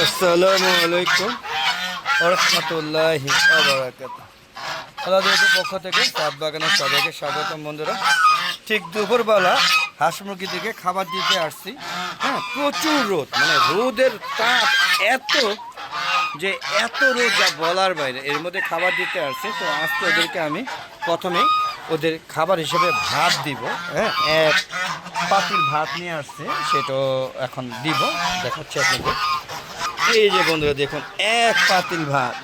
আসসালামু আলাইকুম ওয়া রাহমাতুল্লাহি ওয়া বারাকাতুহু। আলাদাদের পক্ষ থেকে সাত বাগানের সবাইকে স্বাগতম বন্ধুরা। ঠিক দুপুরবেলা হাঁস মুরগি থেকে খাবার দিতে আসছি। হ্যাঁ, প্রচুর রোদ, মানে রোদের তাপ এত যে এত রোদ যা বলার বাইরে। এর মধ্যে খাবার দিতে আসছি, তো আজকে ওদেরকে আমি প্রথমেই ওদের খাবার হিসেবে ভাত দিব। হ্যাঁ, এক পাতিল ভাত নিয়ে আসছে, সেটাও এখন দিব, দেখাচ্ছি আপনাদের। এই যে বন্ধুরা দেখুন, এক পাতিল ভাত,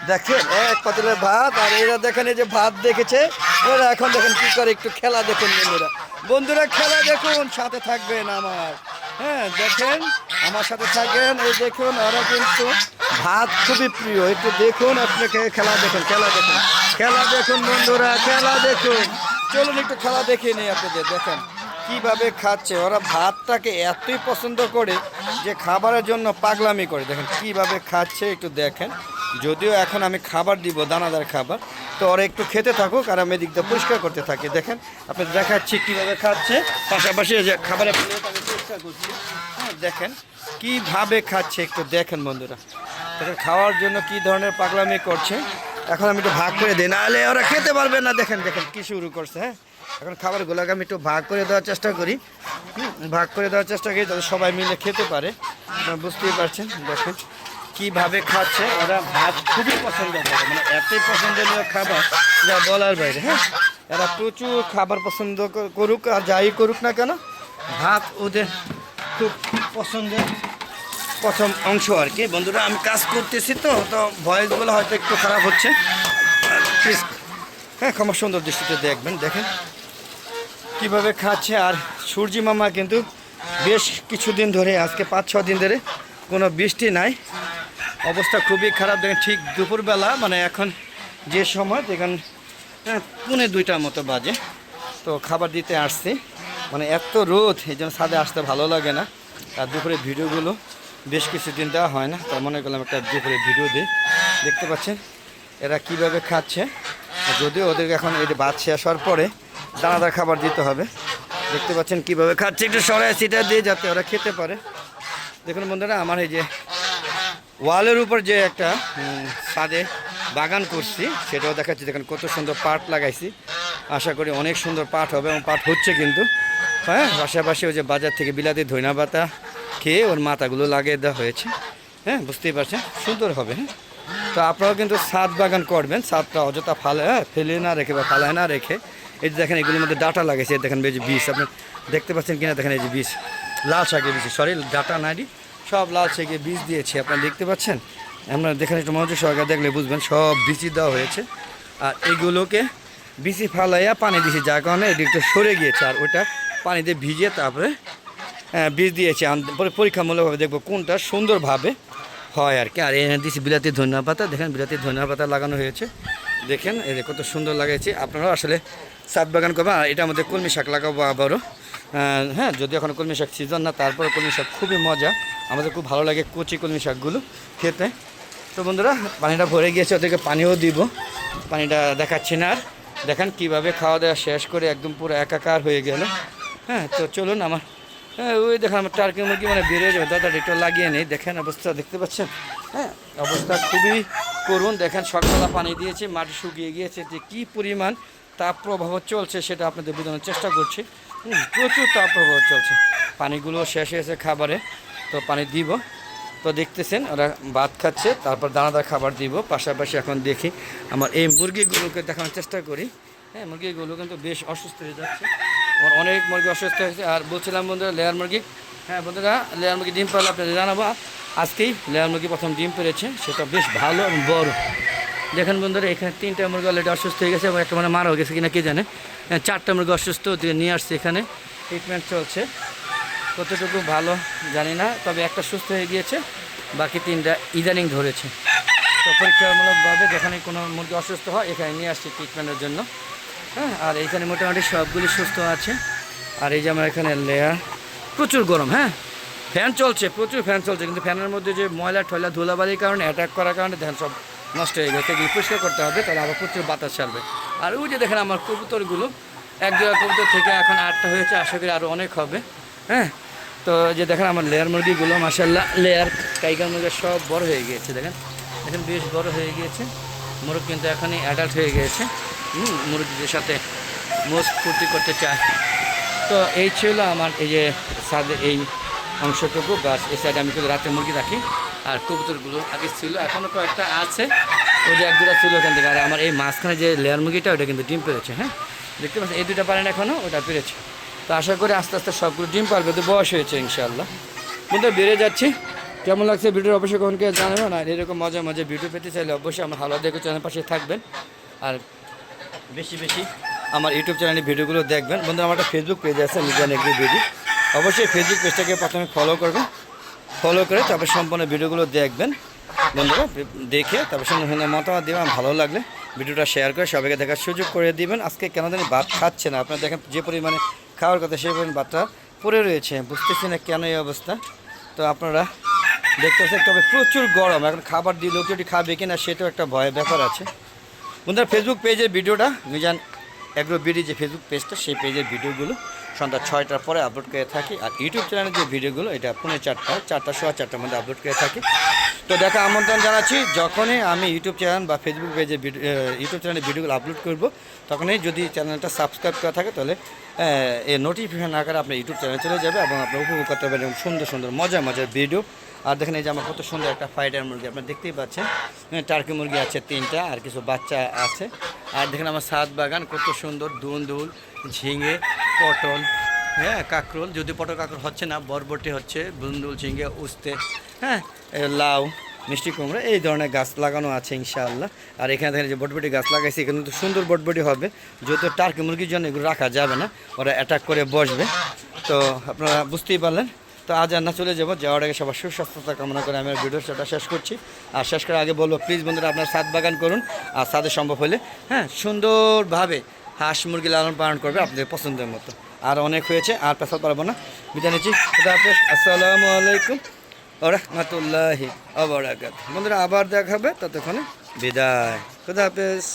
দেখেন এক পাতিলের ভাত। আর এরা দেখেন এই যে ভাত দেখেছে, ওরা এখন দেখেন কি করে, একটু খেলা দেখুন বন্ধুরা। বন্ধুরা খেলা দেখুন, সাথে থাকবেন আমার। হ্যাঁ দেখেন, আমার সাথে থাকেন। এই দেখুন, ওরা কিন্তু ভাত খুবই প্রিয়। একটু দেখুন, আপনাকে খেলা দেখুন, খেলা দেখুন, খেলা দেখুন বন্ধুরা, খেলা দেখুন। চলুন একটু খেলা দেখিয়ে নিই আপনাদের। দেখেন কিভাবে খাচ্ছে ওরা, ভাতটাকে এতই পছন্দ করে যে খাবারের জন্য পাগলামি করে। দেখেন কিভাবে খাচ্ছে, একটু দেখেন। যদিও এখন আমি খাবার দিব, দানাদার খাবার, তো ওরা একটু খেতে থাকুক আর আমি এদিকটা পরিষ্কার করতে থাকি। দেখেন আপনাদের দেখাচ্ছি কিভাবে খাচ্ছে, পাশাপাশি যে খাবারের প্লেট আমি পরিষ্কার করছি। হ্যাঁ দেখেন কিভাবে খাচ্ছে, একটু দেখেন বন্ধুরা। দেখেন খাওয়ার জন্য কি ধরনের পাগলামি করছে। এখন আমি একটু ভাগ করে দিই, নাহলে ওরা খেতে পারবে না। দেখেন দেখেন কি শুরু করছে। হ্যাঁ, এখন খাবারগুলোকে আমি একটু ভাগ করে দেওয়ার চেষ্টা করি। ভাগ করে দেওয়ার চেষ্টা করি যাতে সবাই মিলে খেতে পারে। বুঝতেই পারছেন, দেখেন কিভাবে খাচ্ছে ওরা। ভাত খুবই পছন্দ করে, মানে এতই পছন্দনীয় খাবার যা বলার বাইরে। হ্যাঁ, এরা প্রচুর খাবার পছন্দ করুক, আর যাই করুক না কেন, ভাত ওদের খুব পছন্দের প্রথম অংশ আর কি। বন্ধুরা আমি কাজ করতেছি, তো তো ভয়েসগুলো হয়তো একটু খারাপ হচ্ছে, প্লিজ হ্যাঁ ক্ষমা সুন্দর দৃষ্টিতে দেখবেন। দেখেন কিভাবে খাচ্ছে। আর সূর্যি মামা কিন্তু বেশ কিছুদিন ধরে, আজকে 5-6 দিন ধরে কোনো বৃষ্টি নাই, অবস্থা খুবই খারাপ। দেখেন ঠিক দুপুরবেলা, মানে এখন যে সময় দেখেন 1:45 মতো বাজে, তো খাবার দিতে আসছি। মানে এত রোদ, এই জন্য ছাদে আসতে ভালো লাগে না। আর দুপুরে ভিডিওগুলো বেশ কিছুদিন দেওয়া হয় না, তাই মনে করলাম একটা দুপুরে ভিডিও দিই। দেখতে পাচ্ছেন এরা কিভাবে খাচ্ছে। যদিও ওদেরকে এখন এই ভাত শেষ হওয়ার পরে দানাদার খাবার দিতে হবে। দেখতে পাচ্ছেন কিভাবে খাচ্ছে, একটু সরাই সিটা দিয়ে যাতে ওরা খেতে পারে। দেখুন বন্ধুরা, আমার এই যে ওয়ালের উপর যে একটা ছাদে বাগান করছি, সেটাও দেখাচ্ছি। দেখেন কত সুন্দর পাট লাগাইছি, আশা করি অনেক সুন্দর পাট হবে, এবং পাট হচ্ছে কিন্তু। হ্যাঁ, পাশাপাশি ওই যে বাজার থেকে বিলাতি ধইনা পাতা খেয়ে ওর মাথাগুলো লাগিয়ে দেওয়া হয়েছে। হ্যাঁ, বুঝতেই পারছেন সুন্দর হবে। হ্যাঁ, তো আপনারাও কিন্তু ছাদ বাগান করবেন, ছাদটা অযথা ফেলে না রেখে বা ফালায় না রেখে। এই যে দেখেন এগুলোর মধ্যে ডাটা লাগাইছে, দেখেন এই যে বীজ আপনি দেখতে পাচ্ছেন কিনা, দেখেন এই যে বীজ, লাল শাকের বীজ, সরি ডাটা নাইডি, সব লাল শাকে বীজ দিয়েছি, আপনারা দেখতে পাচ্ছেন। আপনারা দেখেন একটু মনোযোগ সহকারে দেখলে বুঝবেন, সব বিচি দেওয়া হয়েছে। আর এগুলোকে বিচি ফালাইয়া পানি দিয়েছি, যার কারণে এটি একটু সরে গিয়েছে। আর ওটা পানি দিয়ে ভিজিয়ে তারপরে বীজ দিয়েছি। পরে পরীক্ষামূলকভাবে দেখবো কোনটা সুন্দরভাবে হয় আর কি। আর এনে দিয়েছি বিলাতি ধনিয়া পাতা, দেখেন বিলাতি ধনিয়া পাতা লাগানো হয়েছে। দেখেন এই যে কত সুন্দর লাগাইছে। আপনারাও আসলে ছাদ বাগান করবেন। আর এটা আমাদের কলমি শাক লাগাবো আবারও। হ্যাঁ, যদি এখন কলমি শাক সিজন না, তারপরে কলমি শাক খুবই মজা, আমাদের খুব ভালো লাগে কচি কলমি শাকগুলো খেতে। তো বন্ধুরা পানিটা ভরে গিয়েছে, ওদেরকে পানিও দিব, পানিটা দেখাচ্ছি না। আর দেখেন কীভাবে খাওয়া দাওয়া শেষ করে একদম পুরো একাকার হয়ে গেল। হ্যাঁ, তো চলুন আমার ওই দেখেন আমার টার্কি মুরগি মানে বেরিয়ে যাবে, দাদা একটু লাগিয়ে নেই। দেখেন অবস্থা, দেখতে পাচ্ছেন। হ্যাঁ, অবস্থা খুবই করুন। দেখেন সকালবেলা পানি দিয়েছে, মাটি শুকিয়ে গিয়েছে, যে কী পরিমাণ তাপ প্রবাহ চলছে সেটা আপনাদের বোঝানোর চেষ্টা করছি। প্রচুর তাপ প্রবাহ চলছে, পানিগুলো শেষ হয়েছে খাবারে, তো পানি দিব। তো দেখতেছেন ওরা ভাত খাচ্ছে, তারপর দানাদার খাবার দিব। পাশাপাশি এখন দেখি আমার এই মুরগিগুলোকে দেখানোর চেষ্টা করি। হ্যাঁ, মুরগিগুলো কিন্তু বেশ অসুস্থ হয়ে যাচ্ছে, আমার অনেক মুরগি অসুস্থ হয়েছে। আর বলছিলাম বন্ধুরা লেয়ার মুরগি, হ্যাঁ বন্ধুরা লেয়ার মুরগি ডিম পারলে আপনাদের জানাবো। আজকেই লেয়ার মুরগি প্রথম ডিম পেরেছে, সেটা বেশ ভালো এবং বড়। দেখেন বন্ধুরা এখানে 3টা মুরগি অলরেডি অসুস্থ হয়ে গেছে, এবং একটা মানে মারা হয়ে গেছে কিনা কে জানে। 4টা মুরগি অসুস্থ, দিয়ে নিয়ে আসছে, এখানে ট্রিটমেন্ট চলছে। কতটুকু ভালো জানি না, তবে একটা সুস্থ হয়ে গিয়েছে, বাকি 3টা ইদানিং ধরেছে। তো পরীক্ষামূলকভাবে যেখানে কোনো মুরগি অসুস্থ হয় এখানে নিয়ে আসছি ট্রিটমেন্টের জন্য। হ্যাঁ, আর এইখানে মোটামুটি সবগুলি সুস্থ আছে। আর এই যে আমার এখানে লেয়ার, প্রচুর গরম। হ্যাঁ, ফ্যান চলছে, প্রচুর ফ্যান চলছে, কিন্তু ফ্যানের মধ্যে যে ময়লা ঠয়লা ধুলাবালির কারণে, অ্যাটাক করার কারণে ধ্যান সব নষ্ট হয়ে গেছে। এগুলো পরিষ্কার করতে হবে, তাহলে আবার প্রচুর বাতাস ছাড়বে। আর ওই যে দেখেন আমার কবুতরগুলো, এক জোড়া কবুতর থেকে এখন 8টা হয়েছে, আশা করি আরও অনেক হবে। হ্যাঁ, তো যে দেখেন আমার লেয়ার মুরগিগুলো মাশাআল্লাহ লেয়ার টাইগার মুরগি সব বড় হয়ে গিয়েছে, দেখেন এখন বেশ বড় হয়ে গিয়েছে। মুরগ কিন্তু এখনই অ্যাডাল্ট হয়ে গিয়েছে, মুরগিদের সাথে মোস্ট ফুর্তি করতে চায়। তো এই ছিল আমার এই যে ছাদে এই অংশটুকু গাছ। এই সাইডে আমি কিন্তু রাতে মুরগি রাখি, আর কবুতরগুলো আগে ছিল, এখনও কয়েকটা আছে, ওই যে এক দুটা ছিল ওখান থেকে। আর আমার এই মাঝখানে যে লেয়ার মুরগিটা ওটা কিন্তু ডিম পেরেছে, হ্যাঁ দেখতে পাচ্ছেন, এই দুটা পারেন এখনও, ওটা পেরেছে। তো আশা করি আস্তে আস্তে সবগুলো ডিম পারবে, তো বয়স হয়েছে ইনশাআল্লাহ। কিন্তু বেড়ে যাচ্ছি। কেমন লাগছে ভিডিও অবশ্যই কখনকে জানাবেন। আর এরকম মজা মজা ভিডিও পেতে চাইলে অবশ্যই আমার হালুয়া দেখো চ্যানেল পাশে থাকবেন, আর বেশি বেশি আমার ইউটিউব চ্যানেলে ভিডিওগুলো দেখবেন। বন্ধুরা আমার একটা ফেসবুক পেজ আছে মিজান এগ্রি ভিডিও, অবশ্যই ফেসবুক পেজটাকে প্রথমে ফলো করবেন, ফলো করে তারপর সম্পূর্ণ ভিডিওগুলো দেখবেন বন্ধুরা, দেখে তারপর সঙ্গে মতামত দেবেন। ভালো লাগলে ভিডিওটা শেয়ার করে সবাইকে দেখার সুযোগ করে দিবেন। আজকে কেন জানি ভাত খাচ্ছে না, আপনারা দেখেন যে পরিমাণে খাওয়ার কথা সেই পরিমাণে ভাতটা পড়ে রয়েছে, বুঝতেছি না কেন এই অবস্থা। তো আপনারা দেখতে পাচ্ছেন, তবে প্রচুর গরম, এখন খাবার দিয়ে লোক যদি খাবে কিনা সেটাও একটা ভয়ের ব্যাপার আছে। বন্ধুরা ফেসবুক পেজের ভিডিওটা মিজান এগ্রো বিডি যে ফেসবুক পেজটা, সেই পেজের ভিডিওগুলো সন্ধ্যা 6টার পরে আপলোড করে থাকি। আর ইউটিউব চ্যানেলের যে ভিডিওগুলো এটা 4:30 সোয়া 4টার মধ্যে আপলোড করে থাকি। তো দেখা আমন্ত্রণ জানাচ্ছি, যখনই আমি ইউটিউব চ্যানেল বা ফেসবুক পেজে ইউটিউব চ্যানেলে ভিডিওগুলো আপলোড করব, তখনই যদি চ্যানেলটা সাবস্ক্রাইব করা থাকে তাহলে এই নোটিফিকেশন আকারে আপনার ইউটিউব চ্যানেলে চলে যাবে এবং আপনার উপভোগ করতে পারবেন এবং সুন্দর সুন্দর মজার ভিডিও। আর দেখেন এই যে আমার কত সুন্দর একটা ফাইটার মুরগি আপনারা দেখতেই পাচ্ছেন, টার্কি মুরগি আছে 3টা, আর কিছু বাচ্চা আছে। আর দেখেন আমার ছাদ বাগান কত সুন্দর, দুল ঝিঙে, পটল, হ্যাঁ কাঁকরোল, যদি পটল কাঁকরোল হচ্ছে না, বরবটি হচ্ছে, দুল ঝিঙে, উস্তে, হ্যাঁ লাউ, মিষ্টি কুমড়া, এই ধরনের গাছ লাগানো আছে ইনশাআল্লাহ। আর এখানে দেখেন যে বটবটি গাছ লাগাইছি, এখানে কিন্তু সুন্দর বটবটি হবে, যেহেতু টার্কি মুরগির জন্য এগুলো রাখা যাবে না, ওরা অ্যাটাক করে বসবে। তো আপনারা বুঝতেই পারলেন। তো আজ আর না চলে যাবো, যাওয়ার আগে সবার সুস্বাস্থ্যতা কামনা করে আমি ভিডিওটা শেষ করছি। আর শেষ করার আগে বলবো প্লিজ বন্ধুরা আপনার ছাদ বাগান করুন, আর ছাদে সম্ভব হলে হ্যাঁ সুন্দরভাবে হাঁস মুরগি লালন পালন করবে আপনাদের পছন্দের মতো। আর অনেক হয়েছে, আর পেছাতে পারবো না, বিদায় নিচ্ছি। খুদা হাফেজ, আসসালামু আলাইকুম ওয়া রাহমাতুল্লাহি ওয়া বারাকাতুহু। বন্ধুরা আবার দেখা হবে, ততক্ষণে বিদায়, খুদা হাফেজ।